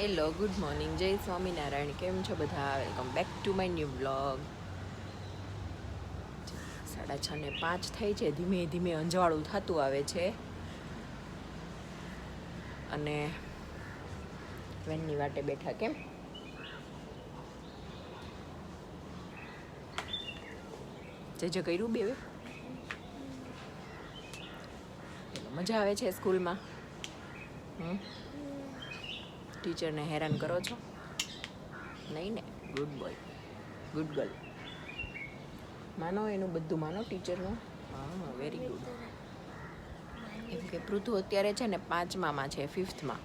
Hello, good morning, જય સ્વામિનારાયણ. કેમ છો બધા? Welcome back to my new blog. 6:05 થઈ છે. ધીમે ધીમે અંજવાળું થતું આવે છે અને વેનની વાટે બેઠા. કેમ જે કર્યું બે મજા આવે છે સ્કૂલમાં? ટીચરને હેરાન કરો છો? નહીં ને? Good boy, good girl. માનો એનું બધું માનો ટીચરનું. હા, વેરી ગુડ. એમ કે પૃથુ અત્યારે છે ને 5મામાં છે, 5થમાં.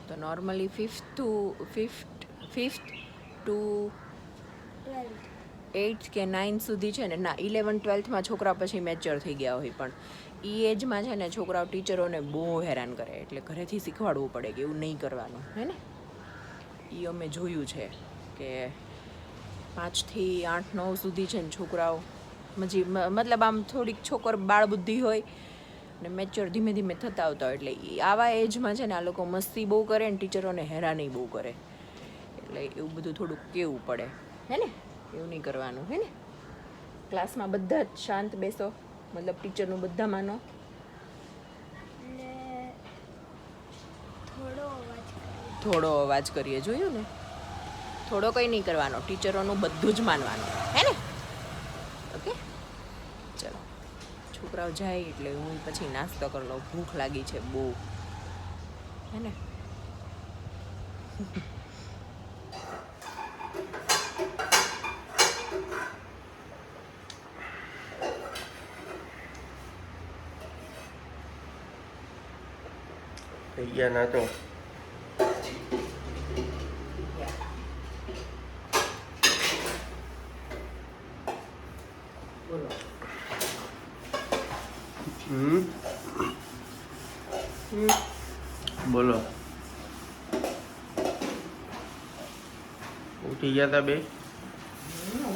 તો નોર્મલી 5th ટુ 8th કે 9th સુધી છે ને, ના 11th-12thમાં છોકરા પછી મેચ્યોર થઈ ગયા હોય, પણ એ એજમાં છે ને છોકરાઓ ટીચરોને બહુ હેરાન કરે, એટલે ઘરેથી શીખવાડવું પડે કે એવું નહીં કરવાનું, હે ને? એ અમે જોયું છે કે 5 થી 8-9 સુધી છે ને છોકરાઓ મતલબ આમ થોડીક બાળ બુદ્ધિ હોય ને મેચ્યોર ધીમે ધીમે થતા આવતા હોય, એટલે આવા એજમાં છે ને આ લોકો મસ્તી બહુ કરે ને ટીચરોને હેરાની બહુ કરે, એટલે એવું બધું થોડુંક કહેવું પડે, હે ને? એવું નહીં કરવાનું, હે ને? ક્લાસમાં બધા જ શાંત બેસો, મતલબ ટીચરનું બધા માનો. થોડો અવાજ કરીએ, જોયું ને? થોડો કંઈ નહીં કરવાનો, ટીચરોનું બધું જ માનવાનું, હે ને? ઓકે, ચલો. છોકરાઓ જાય એટલે હું પછી નાસ્તો કરી લઉં, ભૂખ લાગી છે બહુ, હે ને? થઈ ગયા ના તો બોલો. બોલો. ઉઠી ગયા તા બે?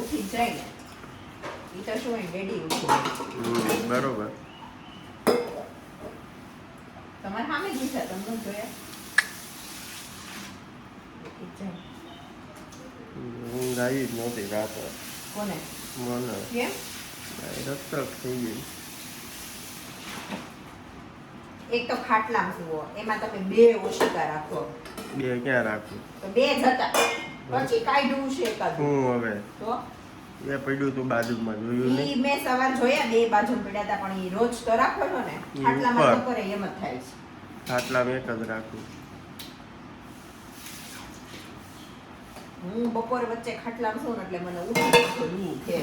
ઉઠી જાય ને, એ તો શું હોય, ડેડી ઉઠી. બરોબર. તમારે સામે જ ઉઠ્યા, તમને જોયા? ઊંઘ આવી જ નહોતી રાતે. કોને? મને કેમ? રસ્તક થઈ ગઈ. એક તો ખાટલામાં સુવો, એમાં તમે 2 ઓશિકા રાખો. 2 ક્યાં રાખું? તો 2 જ હતા, પછી કાઢ્યું છે એકાદું. હું હવે તો એ પડ્યું તું બાજુમાં, જોયું ઈ નહીં? મેં સવાર જોયા 2 બાજુ પડ્યા હતા, પણ ઈ રોજ તો રાખો છો ને, ખાટલામાં તો કરે એમ જ થાય છે. ખાટલામાં એક જ રાખું. હું બપોરે વચ્ચે ખાટલામાં સુઉં ને એટલે મને ઉઠી ગયું છે.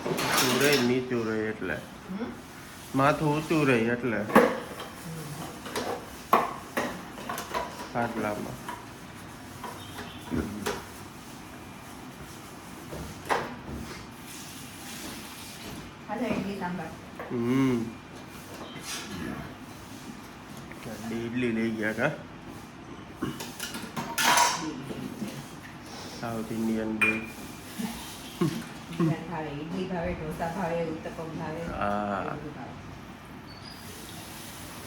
ઊંચું રહે નીચું રહે એટલે, માથું ઊંચું રહે એટલે ખાટલામાં. હાલો ઇડલી સાંભાર. ઇડલી લઈ ગયા કા? સાઉથ ઇન્ડિયન બે. ભાવે ઇડલી, ભાવે ઢોસા, ભાવે ઉત્તપમ, ભાવે. હા,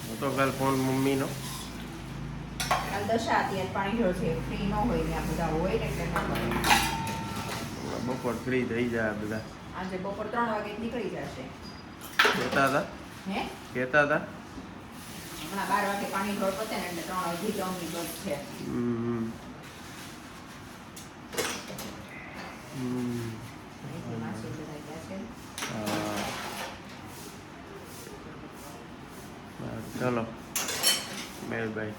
હું તો કાલ ફોન મમ્મીનો. કાલ દશા અત્યારે પાણી ઢોળ છે, ફ્રી ન હોય ને આ બધા હોય ને એટલે ના મળે. બપોર ફ્રી થઈ જાય બધા. આજે બપોર 3 વાગે નીકળી જશે. કહેતા હતા? હે? કહેતા હતા? હમણાં 12 વાગે પાણી ઢોળ પતે ને એટલે 3 વાગે જમવાની બસ છે. માસી બધા ગયા છે. ચલો મેલ ભાઈ.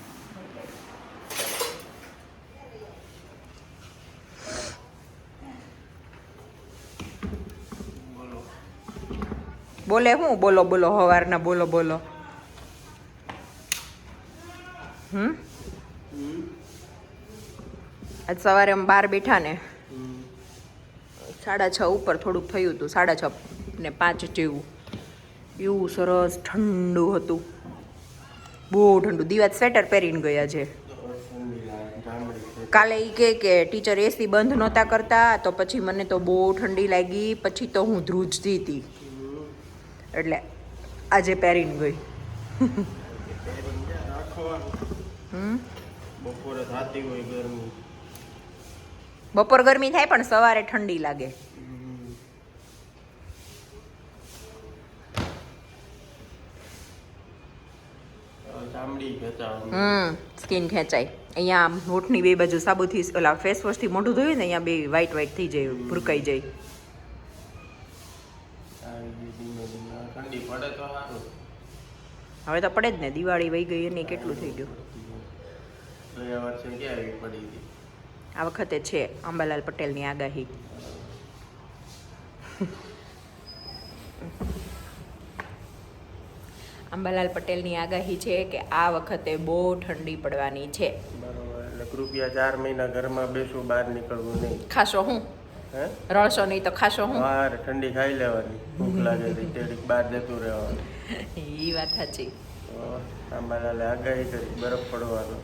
બોલે હું? બોલો બોલો, હવારના બોલો બોલો. આજ સવારે અમે બહાર બેઠા ને, 6:30 ઉપર થોડુંક થયું હતું, 6:30 ને 5 જેવું. એવું સરસ ઠંડુ હતું, બહુ ઠંડુ. દિવાત સ્વેટર પહેરીને ગયા છે. કાલે એ કે ટીચર એસી બંધ નહોતા કરતા, તો પછી મને તો બહુ ઠંડી લાગી, પછી તો હું ધ્રુજતી હતી, એટલે આજે પહેરીને ગઈ. બપોરે થતી હોય ગરમી. બપોર ગરમી થાય પણ સવારે ઠંડી લાગે. ચામડી ખેંચાવ. સ્કિન ખેંચાય. અહીંયા આમ હોઠની બે બાજુ સાબુથી ઓલા ફેસ વોશથી મોઢું ધોયું ને અહીંયા બે વ્હાઈટ વ્હાઈટ થઈ જાય, ભૂરકાઈ જાય. ઠંડી પડે તો સારું. હવે તો પડે જ ને, દિવાળી વહી ગઈ અને કેટલું થઈ ગયું. ગયા વર્ષે ક્યાં આવી પડી હતી? આ વખતે છે અંબાલાલ પટેલની આગાહી. અંબાલાલ પટેલની આગાહી છે કે આ વખતે બહુ ઠંડી પડવાની છે. બરોબર. એટલે કૃપયા 4 મહિના ઘરમાં બેસવું, બહાર નીકળવું નહીં. ખાશો હું? હે? રળશો નહીં તો ખાશો હું? બહાર ઠંડી ખાઈ લેવાની, ભૂખ લાગે તો તેડી બહાર જતું રહેવાનું. એ વાત સાચી. તો અંબાલાલે આગાહી કરી બરફ પડવાનો.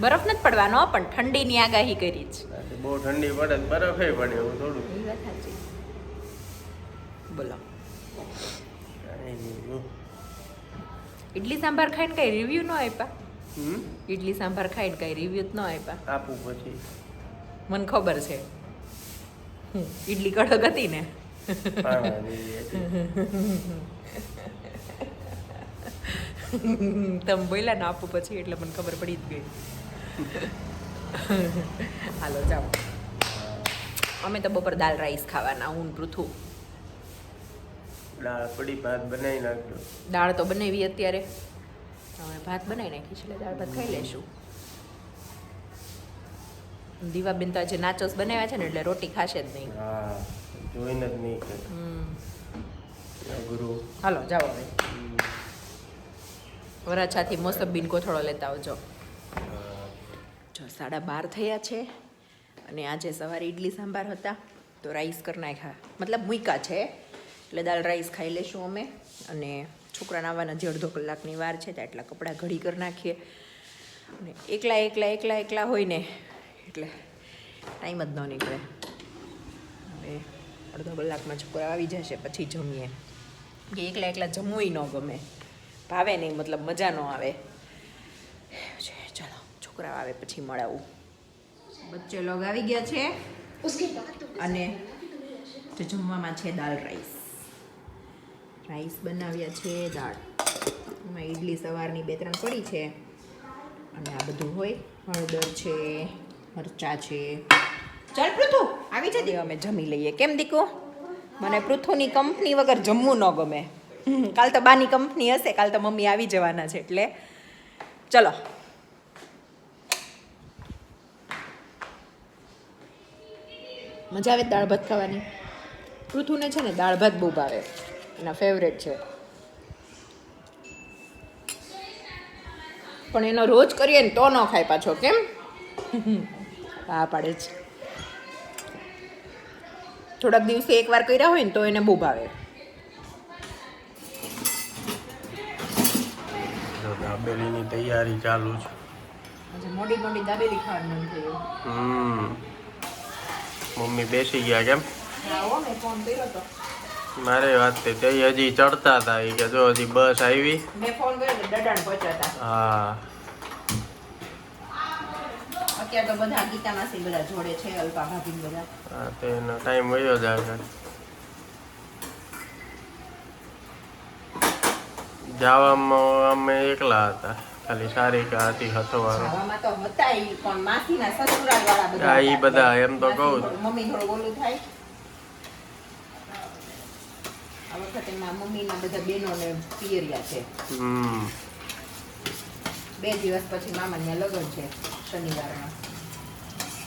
બરફ નથી પડવાનો પણ ઠંડીની આગાહી કરી જ. બહુ ઠંડી પડે તો બરફે પડે એવું થોડું. એ વાત સાચી. બોલો. કાંઈ નહીં. ઇડલી સાંભાર ખાઈને કઈ રિવ્યુ ન આપ્યા? ઇડલી સાંભાર ખાઈને કઈ રિવ્યુ જ ન આપ્યા? આપું પછી. મને ખબર છે. ઇડલી કડક હતી ને. પાણા જેવી હતી. તમે બોલ્યા ને આપું પછી એટલે મને ખબર પડી જ ગઈ. હાલો જાઓ. અમે તો બપોર દાલ રાઈસ ખાવાના, હું પૃથુ. દાળ પડી, ભાત બનાવી નાખજો. દાળ તો બનાવી અત્યારે, હવે ભાત બનાવી નાખીશ એટલે દાળ ભાત ખાઈ લેશું. દીવાબેન તો આજે નાચોસ બનાવ્યા છે ને એટલે રોટી ખાશે જ નહીં. હા, જોઈને જ નહીં કે ગુરુ. હાલો જાઓ હવે. વરાછાથી મોસંબીન કોથળો લેતા આવજો. જો 12:30 થયા છે અને આજે સવારે ઇડલી સાંભાર હતા તો રાઈસ કરી નાખ્યા, મતલબ મૂક્યા છે એટલે દાળ રાઈસ ખાઈ લેશું અમે. અને છોકરાને આવવાના જે અડધો કલાકની વાર છે ત્યાં એટલા કપડાં ઘડી કરી નાખીએ. અને એકલા હોય ને એટલે ટાઈમ જ ન નીકળે. હવે અડધો કલાકમાં છોકરા આવી જશે પછી જમીએ. કે એકલા જમવું ન ગમે, ભાવે નહીં, મતલબ મજા ન આવે. ચાલો છોકરા આવે પછી મળાવું. બચ્ચે લોગ આવી ગયા છે અને તો જમવામાં છે દાળ રાઈસ બનાવ્યા છે. દાળ એમાં ઇડલી સવારની 2-3 પડી છે અને આ બધું હોય, હળદર છે, મરચાં છે. ચાલ પૃથુ આવી જતી, અમે જમી લઈએ. કેમ દીકુ? મને પૃથુની કંપની વગર જમવું ન ગમે. કાલ તો બાની કંપની હશે, કાલ તો મમ્મી આવી જવાના છે એટલે ચલો. મજા આવે દાળ ભાત ખાવાની. પૃથુને છે ને દાળ ભાત બહુ ભાવે, એના ફેવરેટ છે. પણ એનો રોજ કરીએ ને તો ન ખાય પાછો. કેમ? હા પાડે છે. થોડાક દિવસે એકવાર કર્યા હોય ને તો એને બહુ ભાવે. દાબેલીની તૈયારી ચાલુ છે. આજે મોડી દાબેલી ખાવાનું મન થયું. મમ્મી બેસી ગયા કેમ? હા હો, મેં ફોન કર્યો તો. મારે વાત તે હજી ચડતા હતા કે જો હજી બસ આવી. મેં ફોન કર્યો તો દડાણ પહોંચ્યા. હા, અત્યારે તો બધા ગીતા માસી બધા જોડે છે, અલ્પા ભાભી બધા. હા, તેનો ટાઈમ વયો જાય. જવામાં અમે એકલા હતા, ખાલી સારિકા હતી હથવાળો. ખાવામાં તો હતા ઈ, પણ માસીના સસુરાલ વાળા બધા. હા, ઈ બધા એમ તો કહું. મમ્મી થોડું ઓલું થાય. આ વખતે મમ્મીના બધા બહેનોને પિયરિયા છે. 2 દિવસ પછી મામાને લગ્ન છે શનિવારના.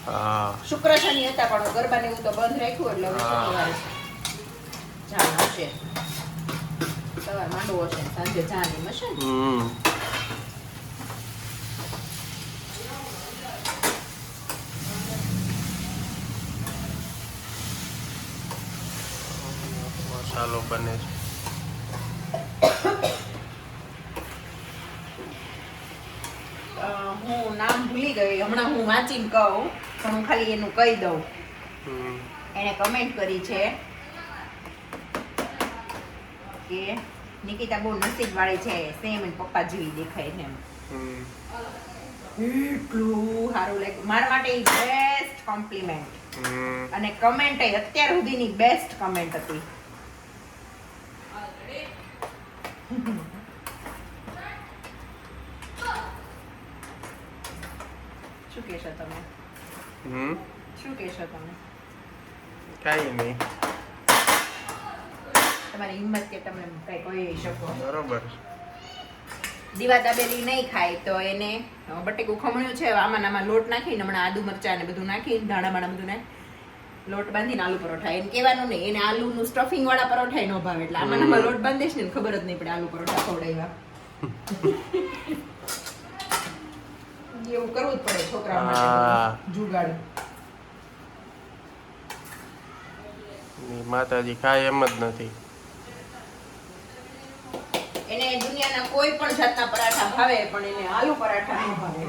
હા, શુક્ર શનિ હતા પણ ગરબાને એવું તો બંધ રાખ્યું એટલે હવે શનિવારે જાણ હશે. સવાર માંડવો હશે, સાંજે જાણ એમ હશે ને. મસાલો બને છે. હું નામ ભૂલી ગઈ હમણાં, હું વાંચીને કહું પણ હું ખાલી એનું કહી દઉં. એને કમેન્ટ કરી છે કે નિકિતા બહુ નસીબવાળી છે, સેમ એન પપ્પા જેવી દેખાય છે એમ. હમ. એટલું સારું લાગ્યું મારા માટે ઈ બેસ્ટ કોમ્પ્લિમેન્ટ. હમ. અને કમેન્ટ અત્યાર સુધીની બેસ્ટ કમેન્ટ હતી. શું કહેશો તમે? હમ. શું કહેશો તમે? કાંઈ નહીં. તમારી હિંમત કે તમે કઈ કહી શકો. બરોબર. દીવા દાબેલી નહીં ખાય તો એને બટેકું ખમણ્યું છે, આમાં આમાં લોટ નાખીને હમણાં આદુ મરચાં ને બધું નાખીને ધાણા બાણા બધું નાખી લોટ બાંધીને આલુ પરોઠા. એને કહેવાનું નહીં, એને આલુનું સ્ટફિંગ વાળા પરોઠા ન ભાવે, એટલે આમાં આમાં લોટ બાંધીશ ને ખબર જ નહીં પડે આલુ પરોઠા ખવડાવ્યા. એવું કરવું જ પડે છોકરા માટે જુગાડ. માતાજી ખાય એમ જ નથી. એને દુનિયાના કોઈ પણ જાતના પરાઠા ભાવે, પણ એને આલુ પરાઠા ન ભાવે.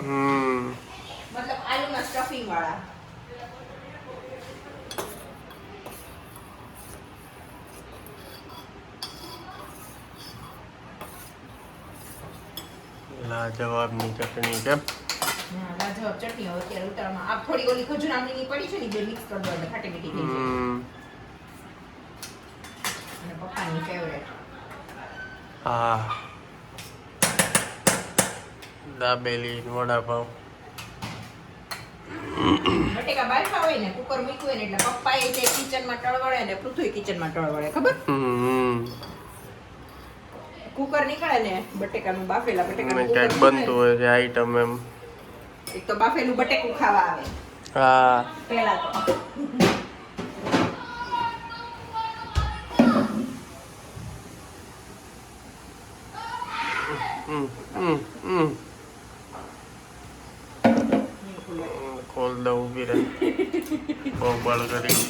મતલબ આલુના સ્ટફિંગ વાળા. લાજવાબની ચટણી કેમ? લાજવાબ ચટણી હોય અત્યારે ઉતારમાં. આપ થોડી ઓલી ખજૂર આમલીની પડી છે ને, બે મિક્સ કરી દો એટલે ખાટી મીઠી થઈ જાય. અને પપ્પાની ફેવરેટ. હા, દાબેલી વડાપાવ. બટેકા બાફા હોય ને, કુકર મૂક્યું હોય ને, એટલે પપ્પા એ તે કિચનમાં ટળવળે ને પૃથ્વી કિચનમાં ટળવળે, ખબર? કુકર નીકળે ને બટેકાનું, બાફેલા બટેકાનું કુકર કઈક બનતું હોય છે આઈટમ એમ. એક તો બાફેલું બટેકું ખાવા આવે. હા, પહેલા તો ખોલ દઉં ઊભી રહે. બહુ બળ કરી.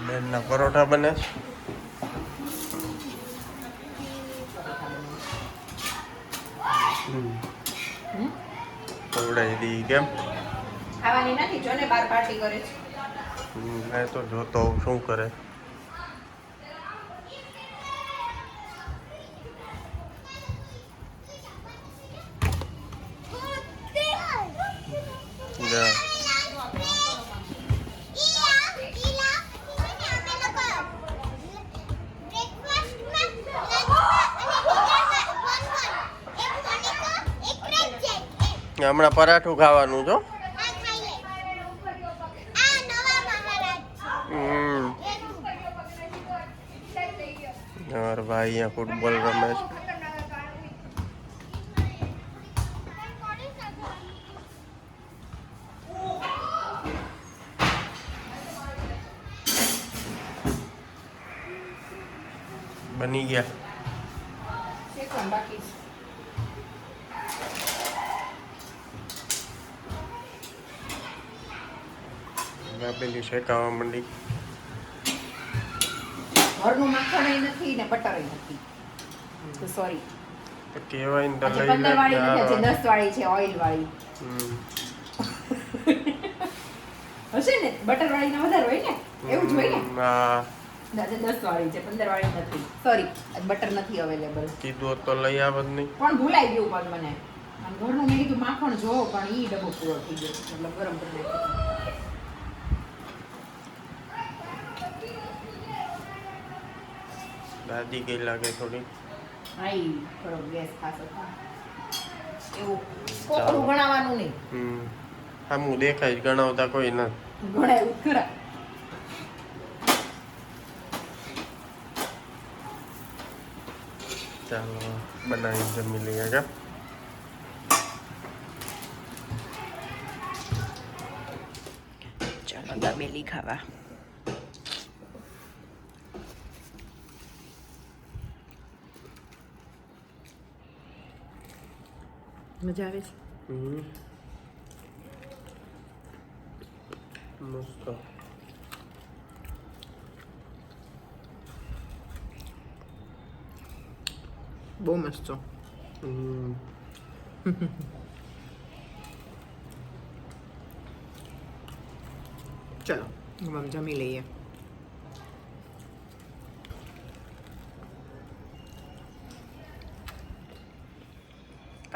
બેનના પરોઠા બને છે. ખવડાવી દી કેમ? ખાવાની નથી, જો ને બાર પાર્ટી કરે છે. મેં તો જોતો હોઉં શું કરે. જા. હમણાં પરાઠું ખાવાનું છો? ભાઈ અહીંયા ફૂટબોલ રમે છે. બની ગયા. શેકવાનું બાકી છે. દાબેલી શેકાવા માંડી. ઘરનું માખણ નથી ને બટર નથી, તો સોરી. કહેવાય ને તો આજે લઈ 15 વાળી નથી, આજે લે. 10 વાળી છે, ઓઇલ વાળી. હશે ને બટર વાળી ના વધારે હોય ને, એવું જ હોય ને. હા, આજે 10 વાળી છે, 15 વાળી નથી. સોરી, બટર નથી અવેલેબલ. કીધું હોત તો લઈ આવત નહીં. પણ ભૂલાઈ ગયું પણ મને. આમ ઘરનું મેં કીધું માખણ જોવો, પણ ઈ ડબ્બો પૂરો થઈ ગયો, મતલબ ગરમ કરી નાખ્યો. દાદી ગઈ લાગે થોડી. આઈ થોડો ગેસ ખાસો એવું કોકડું ગણાવવાનું નહીં. આમું દેખાય ગણાવતા કોઈ નથી. ગણાયું ખરા. ચાલો બનાવી જમી લઈએ કે. ચાલો દાબેલી ખાવા. મજા આવે છે. મસ્ત. બહુ મસ્ત છો. ચલો જમી લઈએ.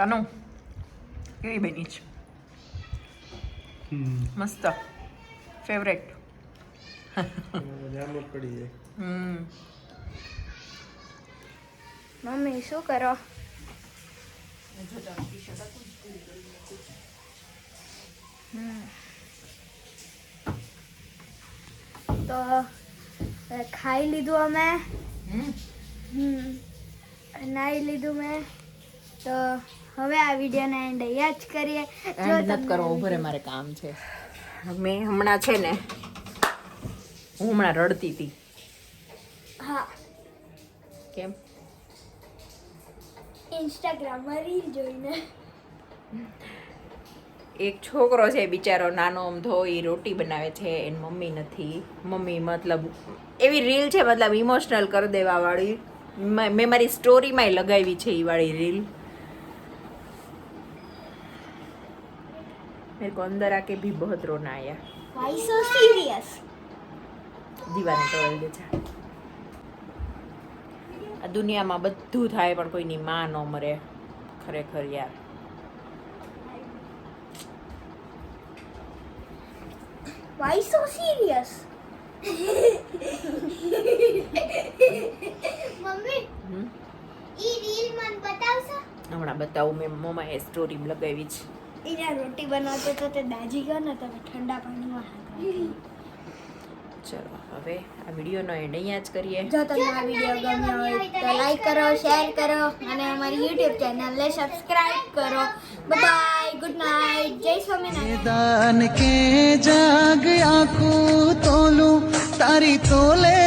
કાનો કેવી બની છે? મસ્ત, ફેવરેટ. જામ જ પડી જાય. મમ્મી શું કરો? તો ખાઈ લીધું અમે, નાહી લીધું મેં, તો હવે આ વિડીયોને એન્ડ અહીંયા જ કરીએ. જો એન્ડ નથી કરવો, ઉભરે મારે કામ છે. મેં હમણાં છે ને, હું હમણાં રડતી હતી. હા, કેમ? ઇન્સ્ટાગ્રામમાં રીલ જોઈને. એક છોકરો છે બિચારો નાનો અમથો, એ રોટી બનાવે છે, એની મમ્મી નથી. મમ્મી મતલબ એવી રીલ છે, મતલબ ઇમોશનલ કરી દેવા વાળી. મેં મારી સ્ટોરીમાંય લગાવી છે એ વાળી રીલ. मेरे को अंदर आके भी बहुत रोना आया. Why so serious? Deewane toll દે છે. આ દુનિયામાં બધું થાય પણ કોઈની માં ન મરે. ખરેખર યાર. Why so serious? Mummy E reel મને બતાવશો? હમણાં બતાવું, મેં મમ્માએ સ્ટોરી લગાવી છે. એના રોટી બનાવતો તો તે દાજી ગયો ને, તમે ઠંડા પાણીમાં હાથ નાખી. ચલો હવે આ વિડીયોનો એન્ડ અહીંયા જ કરીએ. જો તમને આ વિડીયો ગમ્યો હોય તો લાઈક કરો, શેર કરો અને અમારી YouTube ચેનલને સબસ્ક્રાઇબ કરો. બાય, ગુડ નાઇટ, જય સ્વામિનારાયણ. दान के जाग आंखों तोलू तारी तोले